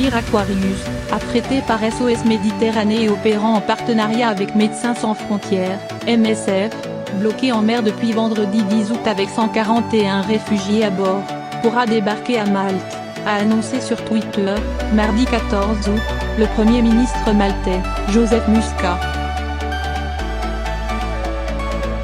navire Aquarius, affrété par SOS Méditerranée et opérant en partenariat avec Médecins sans frontières, MSF, bloqué en mer depuis vendredi 10 août avec 141 réfugiés à bord, pourra débarquer à Malte, a annoncé sur Twitter, mardi 14 août, le Premier ministre maltais, Joseph Muscat.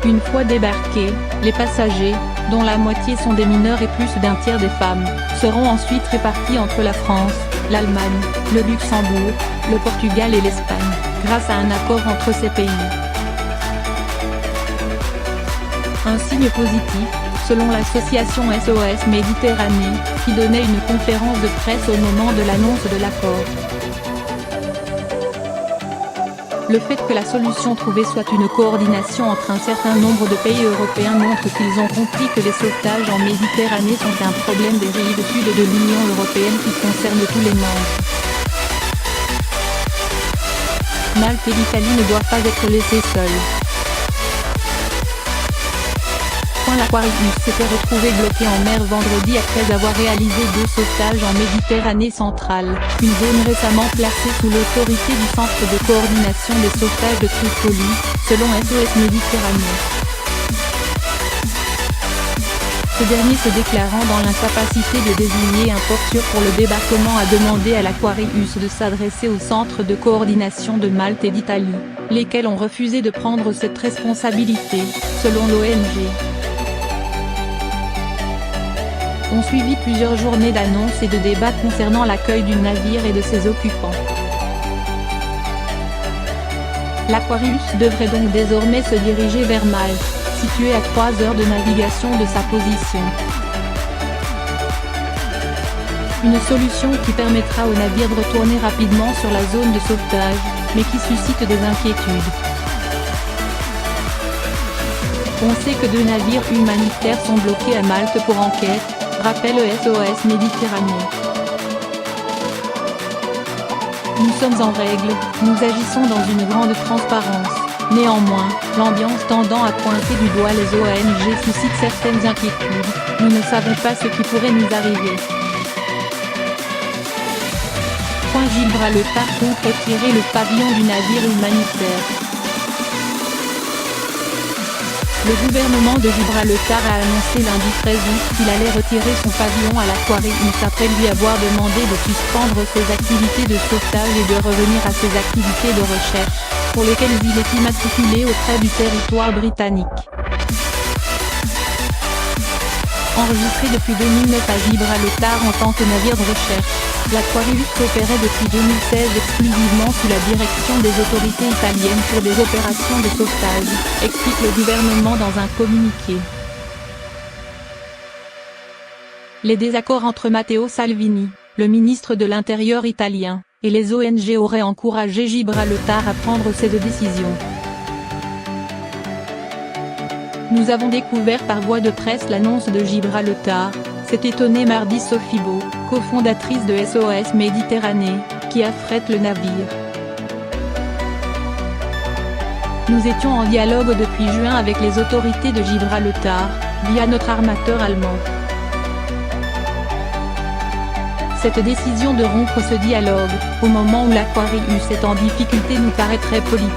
Une fois débarqués, les passagers, dont la moitié sont des mineurs et plus d'un tiers des femmes, seront ensuite répartis entre la France, l'Allemagne, le Luxembourg, le Portugal et l'Espagne, grâce à un accord entre ces pays. Un signe positif, selon l'association SOS Méditerranée, qui donnait une conférence de presse au moment de l'annonce de l'accord. Le fait que la solution trouvée soit une coordination entre un certain nombre de pays européens montre qu'ils ont compris que les sauvetages en Méditerranée sont un problème des rives sud de l'Union européenne qui concerne tous les membres. Malte et l'Italie ne doivent pas être laissés seuls. L'Aquarius s'était retrouvé bloqué en mer vendredi après avoir réalisé 2 sauvetages en Méditerranée centrale, une zone récemment placée sous l'autorité du Centre de coordination des sauvetages de Tripoli, selon SOS Méditerranée. Ce dernier se déclarant dans l'incapacité de désigner un porteur pour le débarquement a demandé à l'Aquarius de s'adresser au Centre de coordination de Malte et d'Italie, lesquels ont refusé de prendre cette responsabilité, selon l'ONG. Ont suivi plusieurs journées d'annonces et de débats concernant l'accueil du navire et de ses occupants. L'Aquarius devrait donc désormais se diriger vers Malte, située à 3 heures de navigation de sa position. Une solution qui permettra au navire de retourner rapidement sur la zone de sauvetage, mais qui suscite des inquiétudes. On sait que 2 navires humanitaires sont bloqués à Malte pour enquête, rappelle SOS Méditerranée. Nous sommes en règle, nous agissons dans une grande transparence. Néanmoins, l'ambiance tendant à pointer du doigt les ONG suscite certaines inquiétudes, nous ne savons pas ce qui pourrait nous arriver. Gibraltar compte retirer le pavillon du navire humanitaire. Le gouvernement de Gibraltar a annoncé lundi 13 août qu'il allait retirer son pavillon à l'Aquarius après lui avoir demandé de suspendre ses activités de sauvetage et de revenir à ses activités de recherche, pour lesquelles il est immatriculé auprès du territoire britannique. Enregistré depuis 2009 à Gibraltar en tant que navire de recherche, l'Aquarius opérait depuis 2016 exclusivement sous la direction des autorités italiennes pour des opérations de sauvetage, explique le gouvernement dans un communiqué. Les désaccords entre Matteo Salvini, le ministre de l'Intérieur italien, et les ONG auraient encouragé Gibraltar à prendre cette décision. Nous avons découvert par voie de presse l'annonce de Gibraltar, s'est étonnée mardi Sophie Beau, cofondatrice de SOS Méditerranée, qui affrète le navire. Nous étions en dialogue depuis juin avec les autorités de Gibraltar, via notre armateur allemand. Cette décision de rompre ce dialogue, au moment où l'Aquarius est en difficulté nous paraît très politique.